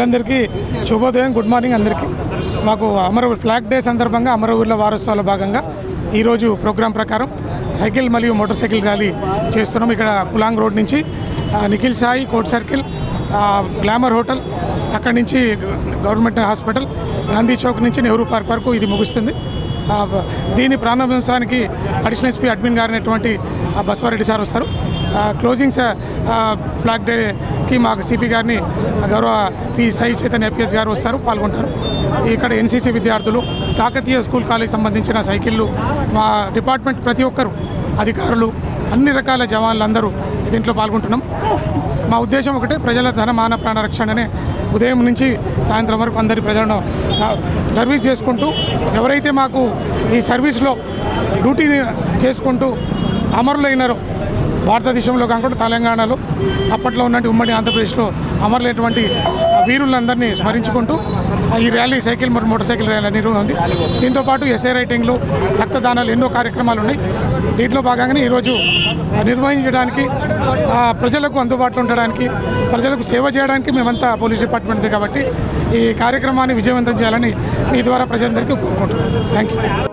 అందరికీ శుభోదయం, good morning అందరికీ. మాకు అమరవీరు ఫ్లాగ్ డే సందర్భంగా అమరవీరుల వారోత్సవాల భాగంగా ఈరోజు ప్రోగ్రాం ప్రకారం సైకిల్ మరియు మోటార్ సైకిల్ ర్యాలీ చేస్తున్నాం. ఇక్కడ పులాంగ్ రోడ్ నుంచి Nikhil Sai court circle, glamour hotel, అక్కడి నుంచి గవర్నమెంట్ హాస్పిటల్, గాంధీ చౌక్ నుంచి నెహ్రూ పార్క్ వరకు ఇది ముగుస్తుంది. దీని ప్రారంభోత్సవానికి అడిషనల్ ఎస్పీ అడ్మిన్ గారైనటువంటి బస్వారెడ్డి సార్ వస్తారు. క్లోజింగ్ ఫ్లాగ్ డేకి మాకు సిపి గారిని గౌరవ పి సాయి చైతన్య ఐపీఎస్ గారు వస్తారు, పాల్గొంటారు. ఇక్కడ ఎన్సీసీ విద్యార్థులు, కాకతీయ స్కూల్ కాలేజ్ సంబంధించిన సైకిళ్ళు, మా డిపార్ట్మెంట్ ప్రతి ఒక్కరు, అధికారులు, అన్ని రకాల జవాన్లు అందరూ దీంట్లో పాల్గొంటున్నాం. మా ఉద్దేశం ఒకటే, ప్రజల ధన మాన ప్రాణ రక్షణనే. ఉదయం నుంచి సాయంత్రం వరకు అందరి ప్రజలను సర్వీస్ చేసుకుంటూ, ఎవరైతే మాకు ఈ సర్వీస్లో డ్యూటీని చేసుకుంటూ అమరులైనారో, భారతదేశంలో కాకుండా తెలంగాణలో అప్పట్లో ఉన్నటువంటి ఉమ్మడి ఆంధ్రప్రదేశ్లో అమరులైనటువంటి వీరులందరినీ స్మరించుకుంటూ ఈ ర్యాలీ సైకిల్ మరియు మోటార్ సైకిల్ ర్యాలీ నిర్వహించింది. దీంతోపాటు ఎస్ఐ రైటింగ్లు, రక్తదానాలు, ఎన్నో కార్యక్రమాలు ఉన్నాయి. దీంట్లో భాగంగానే ఈరోజు నిర్వహించడానికి, ప్రజలకు అందుబాటులో ఉండడానికి, ప్రజలకు సేవ చేయడానికి మేమంతా పోలీస్ డిపార్ట్మెంట్ కాబట్టి ఈ కార్యక్రమాన్ని విజయవంతం చేయాలని మీ ద్వారా ప్రజలందరికీ కోరుకుంటున్నాం. Thank you.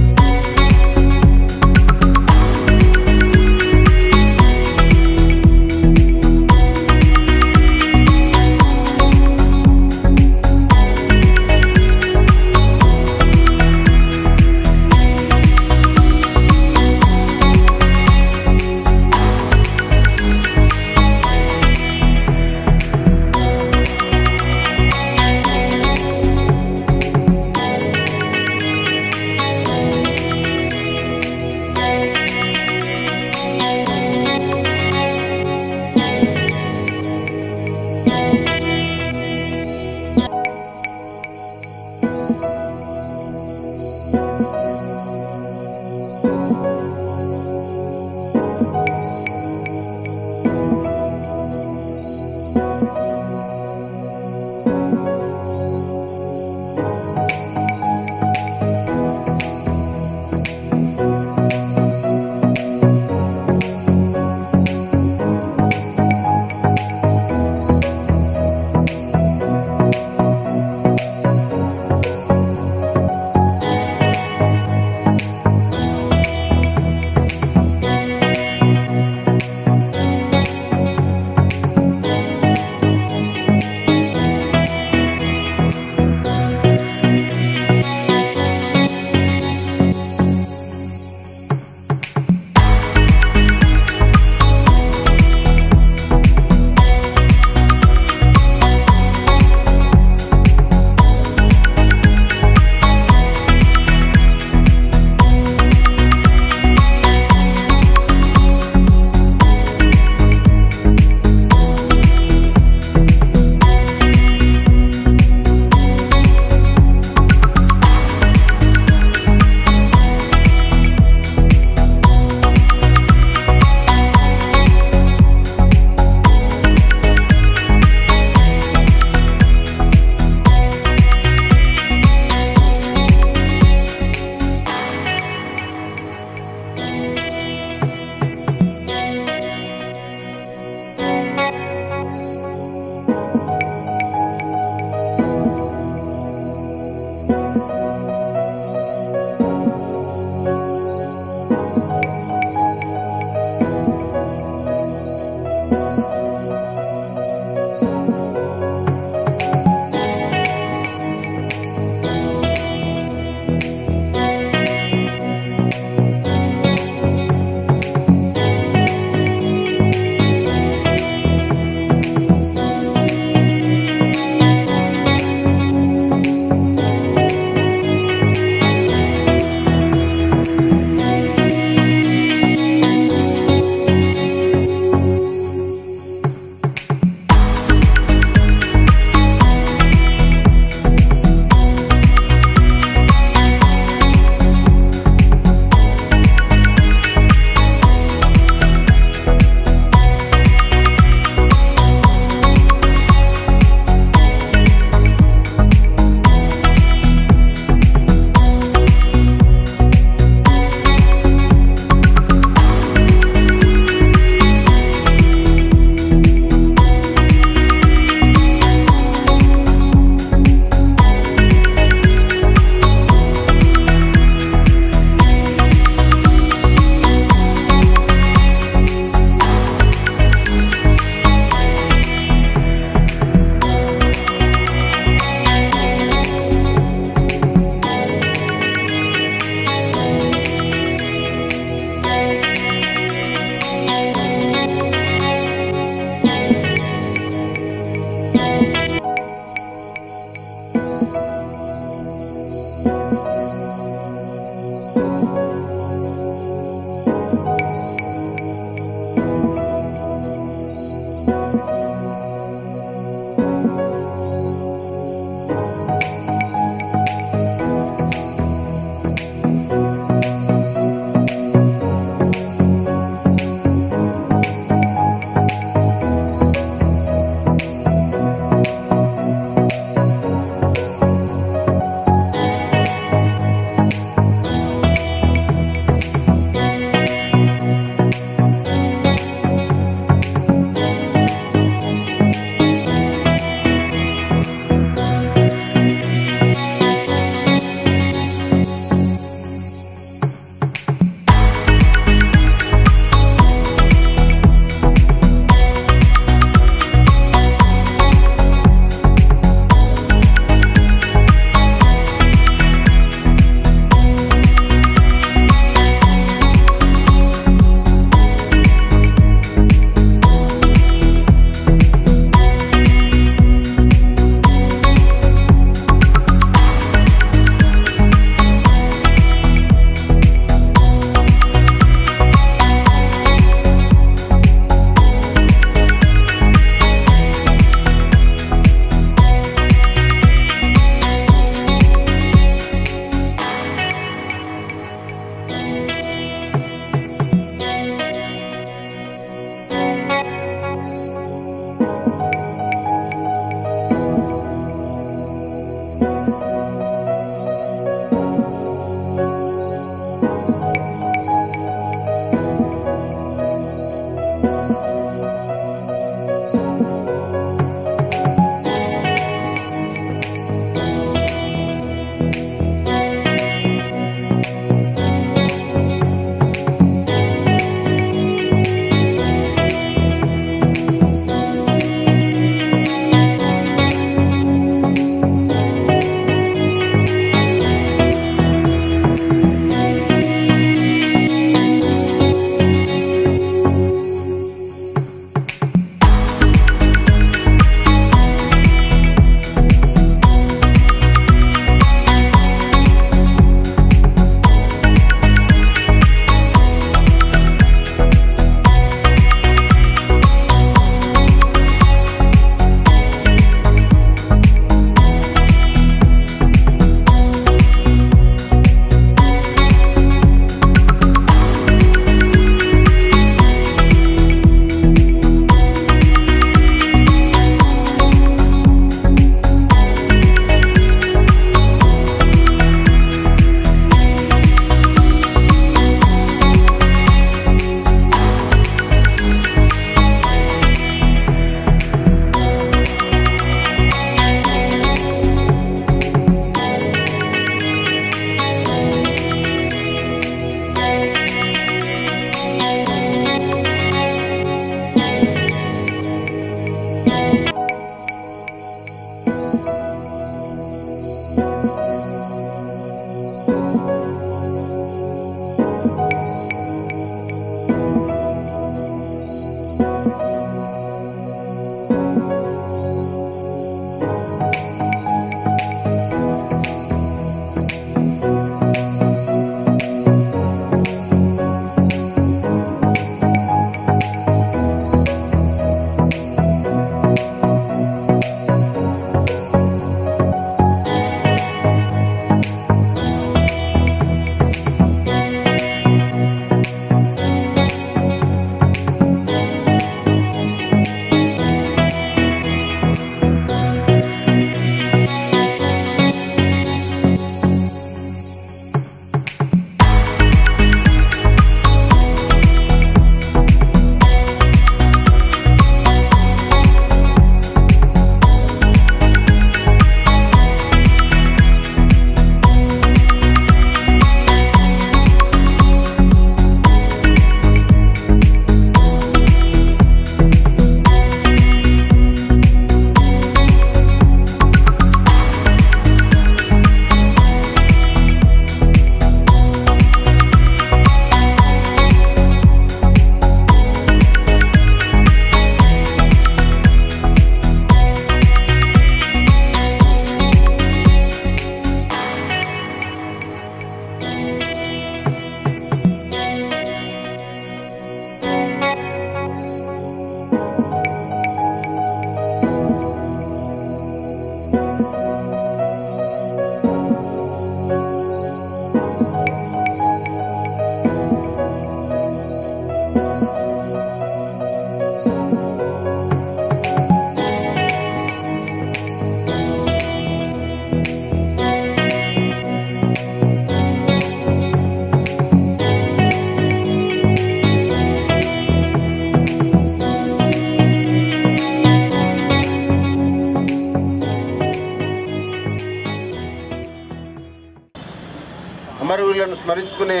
అమరవీరులను స్మరించుకునే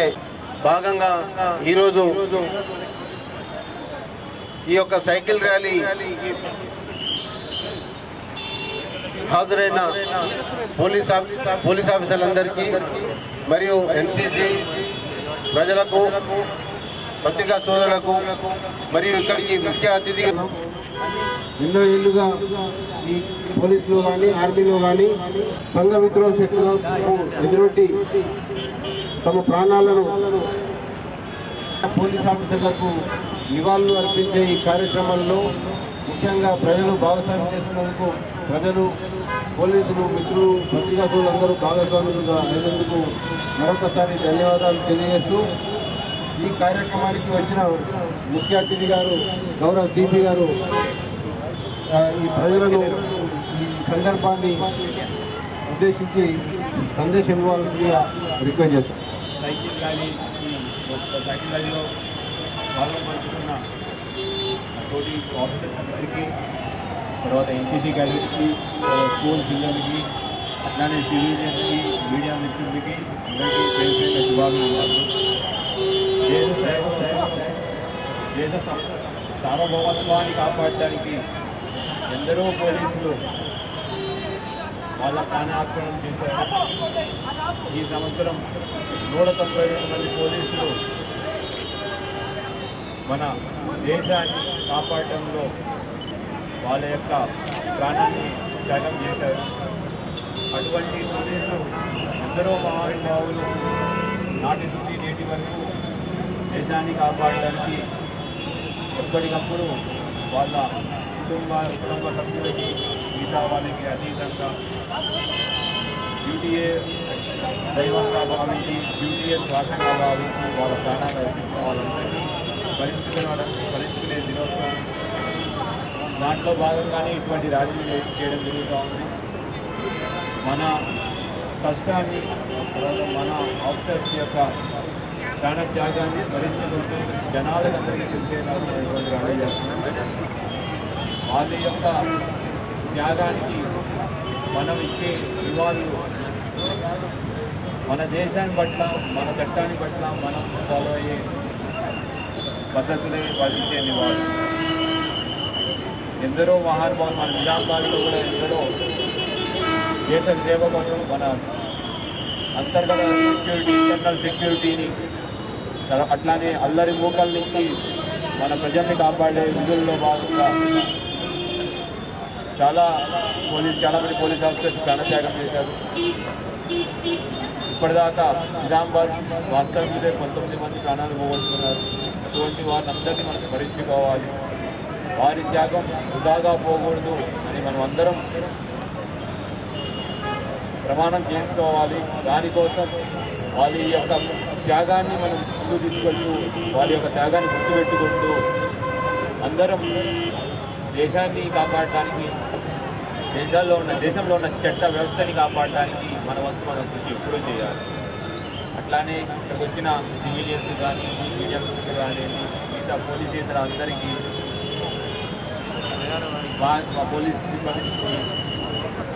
భాగంగా ఈరోజు ఈ యొక్క సైకిల్ ర్యాలీ హాజరైన పోలీస్ ఆఫీసర్లందరికీ మరియు ఎన్సీసీ ప్రజలకు, పత్రికా సోదరులకు మరియు ఇక్కడికి ముఖ్య అతిథిగా ఎన్నో ఏళ్ళుగా ఈ పోలీసులు కానీ ఆర్మీలో కానీ సంఘ విద్రోహ శక్తులకు ఎదురొట్టి తమ ప్రాణాలను పోలీస్ ఆఫీసర్లకు నివాళులు అర్పించే ఈ కార్యక్రమంలో ముఖ్యంగా ప్రజలు భాగస్వామ్యం చేస్తున్నందుకు ప్రజలు, పోలీసులు, మిత్రులు, పత్రికా సోదరులందరూ భాగస్వాములుగా అయినందుకు మరొకసారి ధన్యవాదాలు తెలియజేస్తూ ఈ కార్యక్రమానికి వచ్చిన ముఖ్య అతిథి గారు గౌరవ సిపి గారు ఈ ప్రజలను ఈ సందర్భాన్ని ఉద్దేశించి సందేశం ఇవ్వాల్సిందిగా రిక్వెస్ట్ చేస్తాం. సైకిల్ ర్యాలీలో పాల్గొంటున్న తోటి ఆఫీసర్స్ అందరికీ, తర్వాత ఎన్సీసీ క్యాడెట్స్కి, స్కూల్ పిల్లలకి, అట్లానే సివిలియన్స్కి, మీడియా మిత్రులకి అందరికీ పేరు శుభాకాంక్షలు. దేశ సార్వభౌమత్వాన్ని కాపాడటానికి ఎందరో పోలీసులు వాళ్ళ ప్రాణార్పణం చేశారు. ఈ సంవత్సరం 192 మంది పోలీసులు మన దేశాన్ని కాపాడటంలో వాళ్ళ యొక్క ప్రాణాన్ని త్యాగం చేశారు. అటువంటి పోలీసులు ఎందరో మహానుభావులు నాటి నుండి నేటి వరకు దేశాన్ని కాపాడడానికి ఎప్పటికప్పుడు వాళ్ళ కుటుంబ సభ్యులకి, మిగతా వాళ్ళకి అతీతంగా డ్యూటీయే దైవంగా భావించి, డ్యూటీయే శ్వాసంగా భావించి వాళ్ళ ప్రాణాలు రక్షించిన వాళ్ళందరినీ భరించుకునే దినోత్సవం. దాంట్లో భాగంగానే ఇటువంటి ర్యాలీలు చేయడం జరుగుతూ ఉంది. మన కష్టాన్ని, మన ఆఫీసర్స్ యొక్క ప్రాణ త్యాగాన్ని స్మరించుకుంటూ జనాలకు అందరికీ తెలిసేలాగా ఇటువంటి ర్యాలీ చేస్తున్నాం. వాళ్ళ యొక్క త్యాగానికి మనం ఇచ్చే నివాళులు మన దేశాన్ని పట్ల, మన చట్టాన్ని పట్ల మనం ఫాలో అయ్యే పద్ధతులే పాటించే నివాళులు. ఎందరో మహానుభావులు మన నిజామాబాద్లో కూడా ఎందరో దేశ సేవ కోసం మన అంతర్గత సెక్యూరిటీ, ఇంటర్నల్ సెక్యూరిటీని, అట్లానే అల్లరి మూకల నుంచి మన ప్రజల్ని కాపాడే విధుల్లో భాగంగా చాలా మంది పోలీస్ ఆఫీసర్స్ ప్రాణత్యాగం చేశారు. ఇప్పటిదాకా నిజామాబాద్ వాస్తవం మీదే 19 మంది ప్రాణాలు పోగొట్టుకున్నారు. అటువంటి వారిని అందరినీ మనం స్మరించుకోవాలి. వారి త్యాగం వృధాగా పోకూడదు అని మనం అందరం ప్రమాణం చేసుకోవాలి. దానికోసం వాళ్ళ యొక్క త్యాగాన్ని మనం ముందుకు తీసుకెళ్తూ, వాళ్ళ యొక్క త్యాగాన్ని గుర్తుపెట్టుకుంటూ అందరం దేశాన్ని కాపాడటానికి, దేశంలో ఉన్న చట్ట వ్యవస్థని కాపాడటానికి మన వంతు మనం కృషి ఎప్పుడూ చేయాలి. అట్లానే ఇక్కడికి వచ్చిన సివిలియన్స్ కానీ, మీడియా మిత్రులు కానీ, మిగతా పోలీసేతర అందరికీ, మా పోలీస్ సిబ్బందికి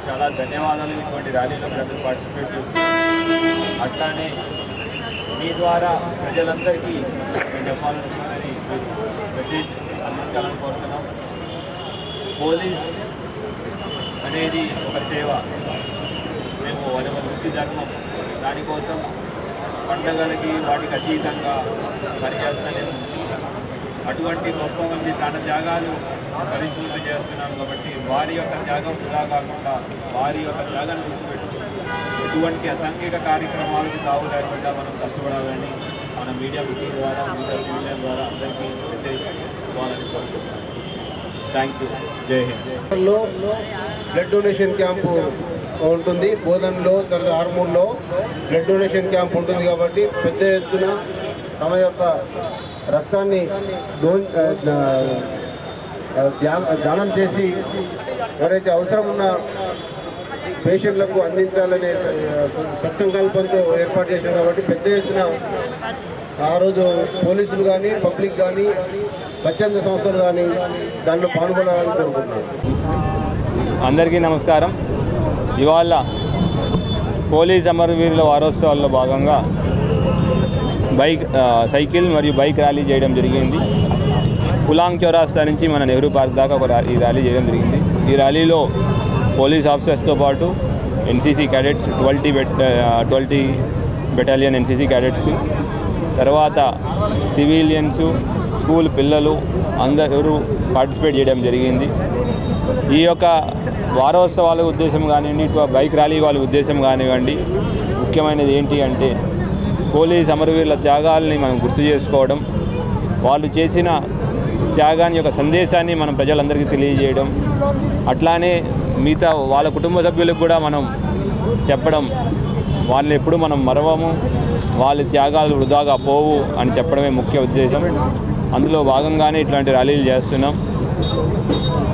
చాలా ధన్యవాదాలు. ఇటువంటి ర్యాలీలో ప్రజలు పార్టిసిపేట్ చేస్తున్నారు. అట్లానే మీ ద్వారా ప్రజలందరికీ నేను చెప్పాలనుకున్నది మెసేజ్ అందించాలని కోరుతున్నాం. పోలీస్ అనేది ఒక సేవ. మేము అది ఒక వృత్తి ధర్మం. దానికోసం పండుగలకి వాటికి అతీతంగా పనిచేస్తూనే ఉంది. అటువంటి గొప్ప మంది ప్రాణ త్యాగాలు పరిశుభ్రం చేస్తున్నాం కాబట్టి వారి యొక్క త్యాగం వృధా కాకుండా వారి యొక్క త్యాగాన్ని గుర్తుపెట్టుకుంటాం. ఎటువంటి అసాంఘిక కార్యక్రమాలకు తావు లేకుండా మనం కష్టపడాలని మన మీడియా మిత్రుల ద్వారా, మీడియా సివిలియన్ ద్వారా అందరికీ మెసేజ్ ఇవ్వాలని కోరుకుంటున్నాం. Thank you. జై హింద్. బ్లడ్ డొనేషన్ క్యాంపు ఉంటుంది బోధన్లో, తర్వాత ఆర్మూర్లో బ్లడ్ డొనేషన్ క్యాంప్ ఉంటుంది కాబట్టి పెద్ద ఎత్తున తమ యొక్క రక్తాన్ని దానం చేసి ఎవరైతే అవసరం ఉన్న పేషెంట్లకు అందించాలనే సత్సంకల్పంతో ఏర్పాటు చేశారు కాబట్టి పెద్ద ఎత్తున ఆ రోజు పోలీసులు కానీ, పబ్లిక్ కానీ, స్వచ్ఛంద సంస్థలు కానీ దాంట్లో పాల్గొనాలని కోరుకుంటున్నాను. అందరికీ నమస్కారం. ఇవాళ పోలీస్ అమరవీరుల వారోత్సవాల్లో భాగంగా సైకిల్ మరియు బైక్ ర్యాలీ చేయడం జరిగింది. పులాంగ్ చౌరాస్తా నుంచి మన నెహ్రూ పార్క్ దాకా ఈ ర్యాలీ చేయడం జరిగింది. ఈ ర్యాలీలో పోలీస్ ఆఫీసర్స్తో పాటు NCC cadets 12 battalion NCC cadets, తర్వాత సివిలియన్స్, స్కూల్ పిల్లలు అందరూ పార్టిసిపేట్ చేయడం జరిగింది. ఈ యొక్క వారోత్సవాల ఉద్దేశం కానివ్వండి, బైక్ ర్యాలీ వాళ్ళ ఉద్దేశం కానివ్వండి, ముఖ్యమైనది ఏంటి అంటే పోలీస్ అమరవీరుల త్యాగాల్ని మనం గుర్తు చేసుకోవడం, వాళ్ళు చేసిన త్యాగాన్ని యొక్క సందేశాన్ని మనం ప్రజలందరికీ తెలియజేయడం, అట్లానే మిగతా వాళ్ళ కుటుంబ సభ్యులకు కూడా మనం చెప్పడం, వాళ్ళని ఎప్పుడు మనం మరవము, వాళ్ళ త్యాగాలు వృధాగా పోవు అని చెప్పడమే ముఖ్య ఉద్దేశం. అందులో భాగంగానే ఇట్లాంటి ర్యాలీలు చేస్తున్నాం.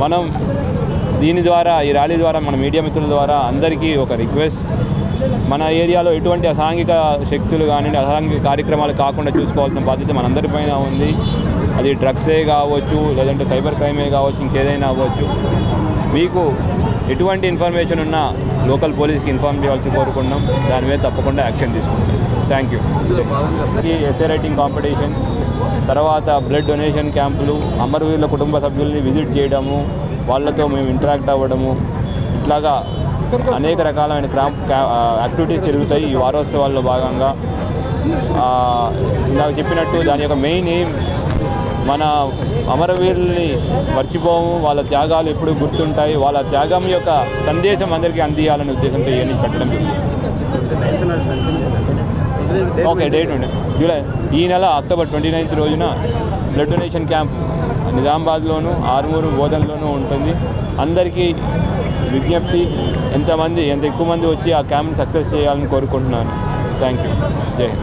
మనం దీని ద్వారా, ఈ ర్యాలీ ద్వారా మన మీడియా మిత్రుల ద్వారా అందరికీ ఒక రిక్వెస్ట్, మన ఏరియాలో ఎటువంటి అసాంఘిక శక్తులు కానీ అసాంఘిక కార్యక్రమాలు కాకుండా చూసుకోవాల్సిన బాధ్యత మనందరిపైన ఉంది. అది డ్రగ్సే కావచ్చు, లేదంటే సైబర్ క్రైమే కావచ్చు, ఇంకేదైనా అవ్వచ్చు. మీకు ఎటువంటి ఇన్ఫర్మేషన్ ఉన్నా లోకల్ పోలీస్కి ఇన్ఫార్మ్ చేయాల్సి కోరుకున్నాం. దాని మీద తప్పకుండా యాక్షన్ తీసుకుంటాం. Thank you. SA writing competition, తర్వాత బ్లడ్ డొనేషన్ క్యాంపులు, అమరవీరుల కుటుంబ సభ్యుల్ని విజిట్ చేయడము, వాళ్ళతో మేము ఇంటరాక్ట్ అవ్వడము, ఇట్లాగా అనేక రకాలైన యాక్టివిటీస్ జరుగుతాయి ఈ వారోత్సవాల్లో భాగంగా. ఇందాక చెప్పినట్టు దాని యొక్క మెయిన్ ఎయిమ్ మన అమరవీరుల్ని మర్చిపోము, వాళ్ళ త్యాగాలు ఎప్పుడు గుర్తుంటాయి, వాళ్ళ త్యాగం యొక్క సందేశం అందరికీ అందియాలనే ఉద్దేశంతో ఇవన్నీ పెట్టడం జరుగుతుంది. ఓకే, డేట్ ఉండే జూలై, ఈ నెల అక్టోబర్ 29 రోజున బ్లడ్ డొనేషన్ క్యాంప్ నిజామాబాద్లోను, ఆర్మూరు, బోధన్లోనూ ఉంటుంది. అందరికీ విజ్ఞప్తి, ఎంత ఎక్కువ మంది వచ్చి ఆ క్యాంప్ని సక్సెస్ చేయాలని కోరుకుంటున్నాను. Thank you. జై హింద్.